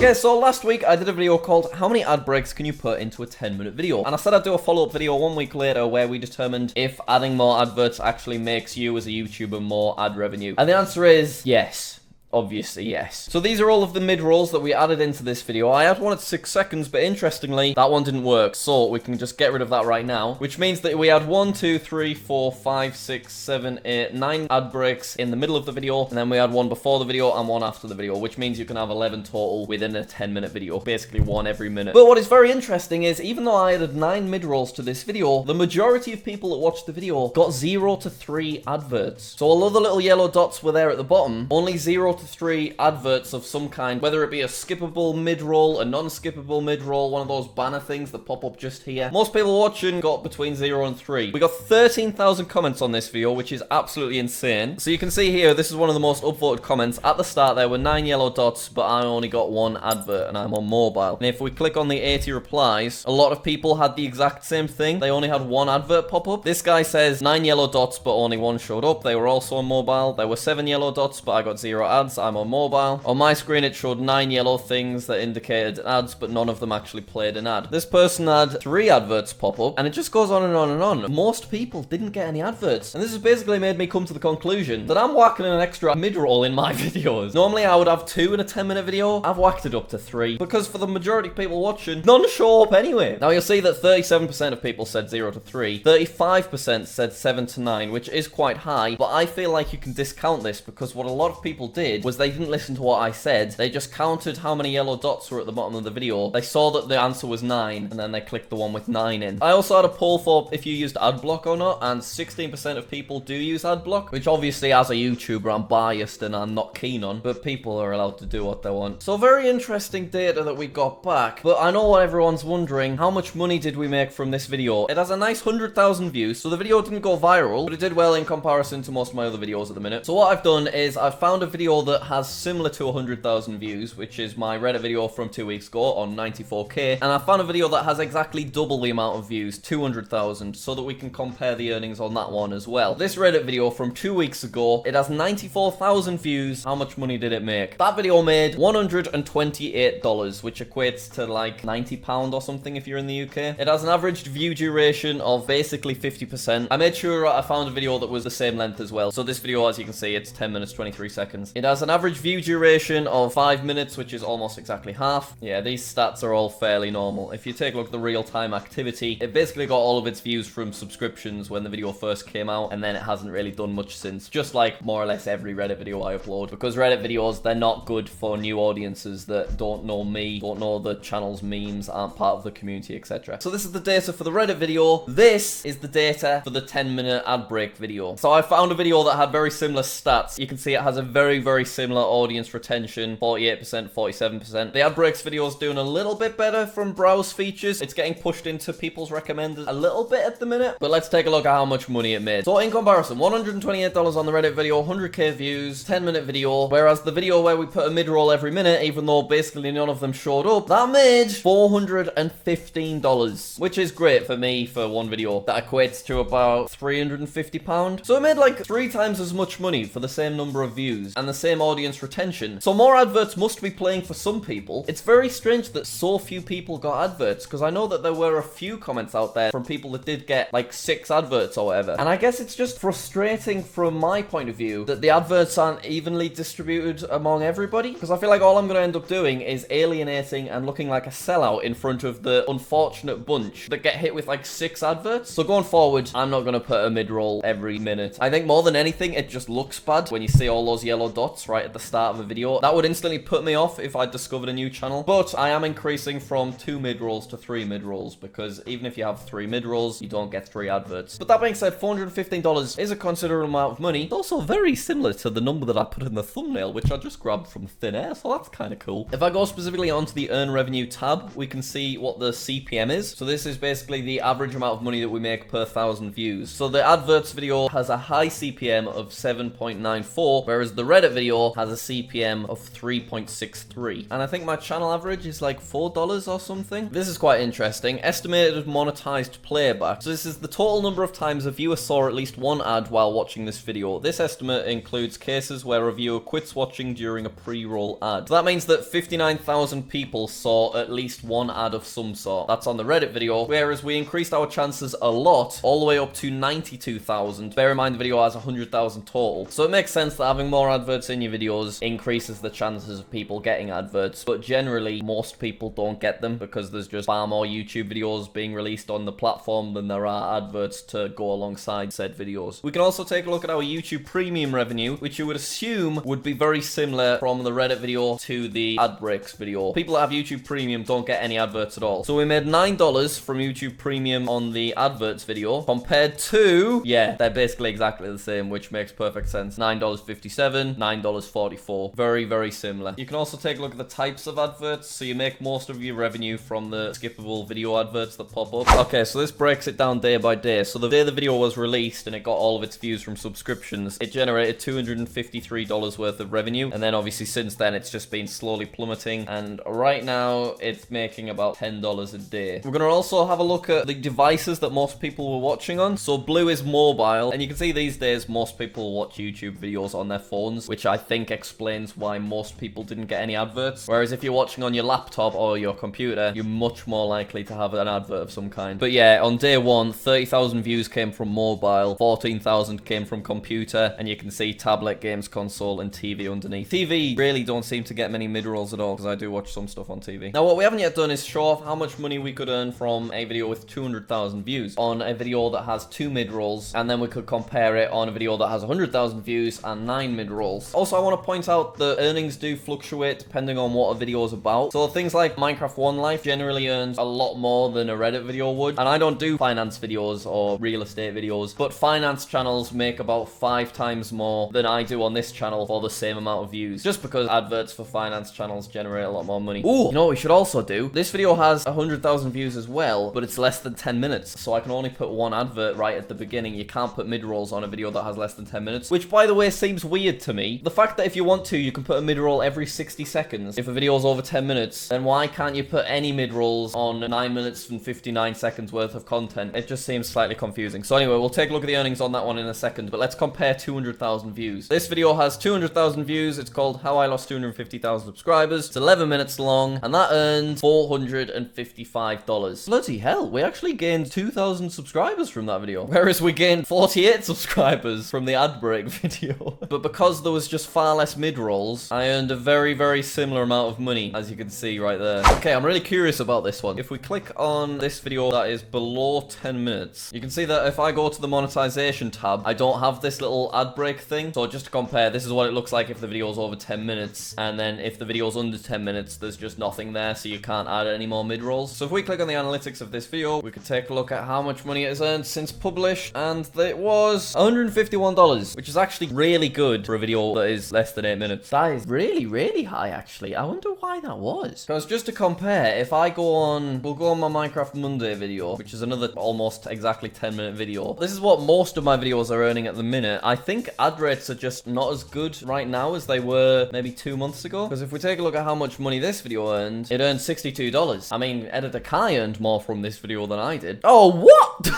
Okay, so last week I did a video called How Many Ad Breaks Can You Put Into a 10-Minute Video? And I said I'd do a follow-up video 1 week later where we determined if adding more adverts actually makes you as a YouTuber more ad revenue. And the answer is yes. Obviously, yes. So these are all of the mid-rolls that we added into this video. I had one at 6 seconds, but interestingly, that one didn't work. So we can just get rid of that right now, which means that we had 1, 2, 3, 4, 5, 6, 7, 8, 9 ad breaks in the middle of the video, and then we had one before the video and one after the video, which means you can have 11 total within a 10-minute video. Basically, one every minute. But what is very interesting is, even though I added 9 mid-rolls to this video, the majority of people that watched the video got 0 to 3 adverts. So although the little yellow dots were there at the bottom, only 0 to 3 adverts of some kind, whether it be a skippable mid-roll, a non-skippable mid-roll, one of those banner things that pop up just here. Most people watching got between 0 and 3. We got 13,000 comments on this video, which is absolutely insane. So you can see here, this is one of the most upvoted comments. At the start, there were 9 yellow dots, but I only got 1 advert, and I'm on mobile. And if we click on the 80 replies, a lot of people had the exact same thing. They only had 1 advert pop up. This guy says 9 yellow dots, but only 1 showed up. They were also on mobile. There were 7 yellow dots, but I got 0 ads. I'm on mobile. On my screen, it showed 9 yellow things that indicated ads, but none of them actually played an ad. This person had 3 adverts pop up, and it just goes on and on and on. Most people didn't get any adverts, and this has basically made me come to the conclusion that I'm whacking an extra mid-roll in my videos. Normally, I would have 2 in a 10-minute video. I've whacked it up to 3, because for the majority of people watching, none show up anyway. Now, you'll see that 37% of people said 0 to 3, 35% said 7 to 9, which is quite high, but I feel like you can discount this, because what a lot of people did was they didn't listen to what I said. They just counted how many yellow dots were at the bottom of the video. They saw that the answer was 9, and then they clicked the one with 9 in. I also had a poll for if you used adblock or not, and 16% of people do use adblock, which obviously as a YouTuber I'm biased and I'm not keen on, but people are allowed to do what they want. So very interesting data that we got back, but I know what everyone's wondering, how much money did we make from this video? It has a nice 100,000 views, so the video didn't go viral, but it did well in comparison to most of my other videos at the minute. So what I've done is I've found a video that has similar to 100,000 views, which is my Reddit video from 2 weeks ago on 94k, and I found a video that has exactly double the amount of views, 200,000, so that we can compare the earnings on that one as well. This Reddit video from 2 weeks ago, it has 94,000 views. How much money did it make? That video made $128, which equates to like £90 or something if you're in the UK. It has an average view duration of basically 50%. I made sure I found a video that was the same length as well. So this video, as you can see, it's 10 minutes 23 seconds. It has an average view duration of 5 minutes, which is almost exactly half. Yeah, these stats are all fairly normal. If you take a look at the real-time activity, it basically got all of its views from subscriptions when the video first came out, and then it hasn't really done much since. Just like more or less every Reddit video I upload. Because Reddit videos, they're not good for new audiences that don't know me, don't know the channel's memes, aren't part of the community, etc. So this is the data for the Reddit video. This is the data for the 10-minute ad break video. So I found a video that had very similar stats. You can see it has a very, very similar audience retention, 48%, 47%. The ad breaks video is doing a little bit better from browse features. It's getting pushed into people's recommended a little bit at the minute, but let's take a look at how much money it made. So in comparison, $128 on the Reddit video, 100k views, 10-minute video, whereas the video where we put a mid-roll every minute, even though basically none of them showed up, that made $415, which is great for me for one video. That equates to about £350. So it made like 3 times as much money for the same number of views and the same audience retention. So more adverts must be playing for some people. It's very strange that so few people got adverts, because I know that there were a few comments out there from people that did get like 6 adverts or whatever. And I guess it's just frustrating from my point of view that the adverts aren't evenly distributed among everybody, because I feel like all I'm going to end up doing is alienating and looking like a sellout in front of the unfortunate bunch that get hit with like 6 adverts. So going forward, I'm not going to put a mid-roll every minute. I think more than anything, it just looks bad when you see all those yellow dots right at the start of a video. That would instantly put me off if I discovered a new channel, but I am increasing from 2 mid-rolls to 3 mid-rolls, because even if you have 3 mid-rolls, you don't get 3 adverts. But that being said, $415 is a considerable amount of money. It's also very similar to the number that I put in the thumbnail, which I just grabbed from thin air, so that's kind of cool. If I go specifically onto the Earn Revenue tab, we can see what the CPM is. So this is basically the average amount of money that we make per 1,000 views. So the adverts video has a high CPM of 7.94, whereas the Reddit video video has a CPM of 3.63. And I think my channel average is like $4 or something. This is quite interesting. Estimated monetized playback. So this is the total number of times a viewer saw at least one ad while watching this video. This estimate includes cases where a viewer quits watching during a pre-roll ad. So that means that 59,000 people saw at least one ad of some sort. That's on the Reddit video, whereas we increased our chances a lot, all the way up to 92,000. Bear in mind the video has 100,000 total. So it makes sense that having more adverts in your videos increases the chances of people getting adverts, but generally most people don't get them because there's just far more YouTube videos being released on the platform than there are adverts to go alongside said videos. We can also take a look at our YouTube premium revenue, which you would assume would be very similar from the Reddit video to the ad breaks video. People that have YouTube premium don't get any adverts at all. So we made $9 from YouTube premium on the adverts video compared to, yeah, they're basically exactly the same, which makes perfect sense. $9.57, $9.44. Very, very similar. You can also take a look at the types of adverts. So you make most of your revenue from the skippable video adverts that pop up. Okay, so this breaks it down day by day. So the day the video was released and it got all of its views from subscriptions, it generated $253 worth of revenue. And then obviously since then it's just been slowly plummeting. And right now it's making about $10 a day. We're going to also have a look at the devices that most people were watching on. So blue is mobile. And you can see these days most people watch YouTube videos on their phones, which I think explains why most people didn't get any adverts. Whereas if you're watching on your laptop or your computer, you're much more likely to have an advert of some kind. But yeah, on day one, 30,000 views came from mobile, 14,000 came from computer, and you can see tablet, games console, and TV underneath. TV really don't seem to get many mid-rolls at all, because I do watch some stuff on TV. Now, what we haven't yet done is show off how much money we could earn from a video with 200,000 views on a video that has 2 mid-rolls, and then we could compare it on a video that has 100,000 views and 9 mid-rolls. Also, I want to point out that earnings do fluctuate depending on what a video is about. So things like Minecraft One Life generally earns a lot more than a Reddit video would. And I don't do finance videos or real estate videos, but finance channels make about 5 times more than I do on this channel for the same amount of views, just because adverts for finance channels generate a lot more money. Ooh, you know what we should also do? This video has 100,000 views as well, but it's less than 10 minutes, so I can only put one advert right at the beginning. You can't put mid-rolls on a video that has less than 10 minutes, which by the way seems weird to me. The fact that if you want to, you can put a mid-roll every 60 seconds. If a video is over 10 minutes, then why can't you put any mid-rolls on 9 minutes and 59 seconds worth of content? It just seems slightly confusing. So anyway, we'll take a look at the earnings on that one in a second, but let's compare 200,000 views. This video has 200,000 views. It's called How I Lost 250,000 Subscribers. It's 11 minutes long, and that earned $455. Bloody hell, we actually gained 2,000 subscribers from that video, whereas we gained 48 subscribers from the ad break video. But because there was just far less mid-rolls, I earned a very, very similar amount of money, as you can see right there. Okay, I'm really curious about this one. If we click on this video that is below 10 minutes, you can see that if I go to the monetization tab, I don't have this little ad break thing. So just to compare, this is what it looks like if the video is over 10 minutes, and then if the video is under 10 minutes, there's just nothing there, so you can't add any more mid-rolls. So if we click on the analytics of this video, we could take a look at how much money it has earned since published, and it was $151, which is actually really good for a video that is less than 8 minutes. That is really, really high, actually. I wonder why that was. Because just to compare, if I go on, we'll go on my Minecraft Monday video, which is another almost exactly 10-minute video. This is what most of my videos are earning at the minute. I think ad rates are just not as good right now as they were maybe 2 months ago. Because if we take a look at how much money this video earned, it earned $62. I mean, Editor Kai earned more from this video than I did. Oh, what?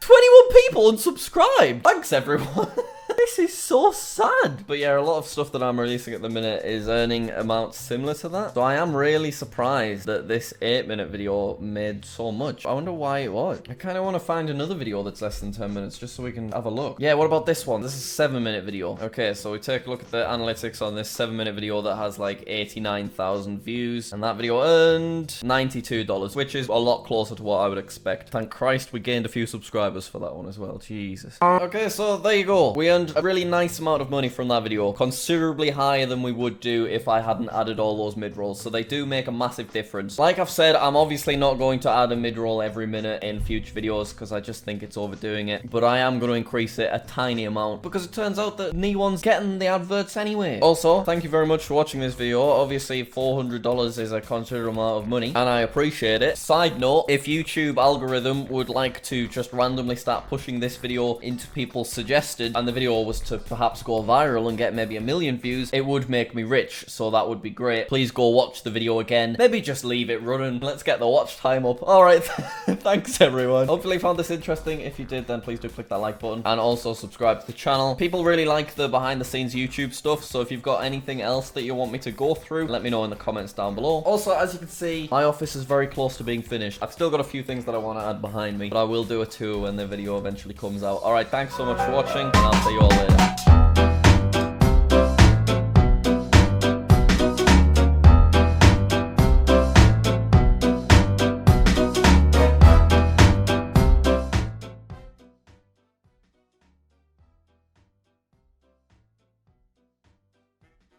21 people unsubscribed. Thanks, everyone. This is so sad. But yeah, a lot of stuff that I'm releasing at the minute is earning amounts similar to that. So I am really surprised that this 8-minute video made so much. I wonder why it was. I kind of want to find another video that's less than 10 minutes just so we can have a look. Yeah, what about this one? This is a 7-minute video. Okay, so we take a look at the analytics on this 7-minute video that has like 89,000 views. And that video earned $92, which is a lot closer to what I would expect. Thank Christ we gained a few subscribers for that one as well. Jesus. Okay, so there you go. We earned a really nice amount of money from that video, considerably higher than we would do if I hadn't added all those mid-rolls, so they do make a massive difference. Like I've said, I'm obviously not going to add a mid-roll every minute in future videos because I just think it's overdoing it, but I am going to increase it a tiny amount because it turns out that no-one's getting the adverts anyway. Also, thank you very much for watching this video. Obviously, $400 is a considerable amount of money, and I appreciate it. Side note, if YouTube algorithm would like to just randomly start pushing this video into people's suggested, and the video was to perhaps go viral and get maybe 1 million views, it would make me rich, so that would be great. Please go watch the video again. Maybe just leave it running. Let's get the watch time up. Alright, thanks everyone. Hopefully you found this interesting. If you did, then please do click that like button and also subscribe to the channel. People really like the behind the scenes YouTube stuff, so if you've got anything else that you want me to go through, let me know in the comments down below. Also, as you can see, my office is very close to being finished. I've still got a few things that I want to add behind me, but I will do a tour when the video eventually comes out. Alright, thanks so much for watching, and I'll see you all later.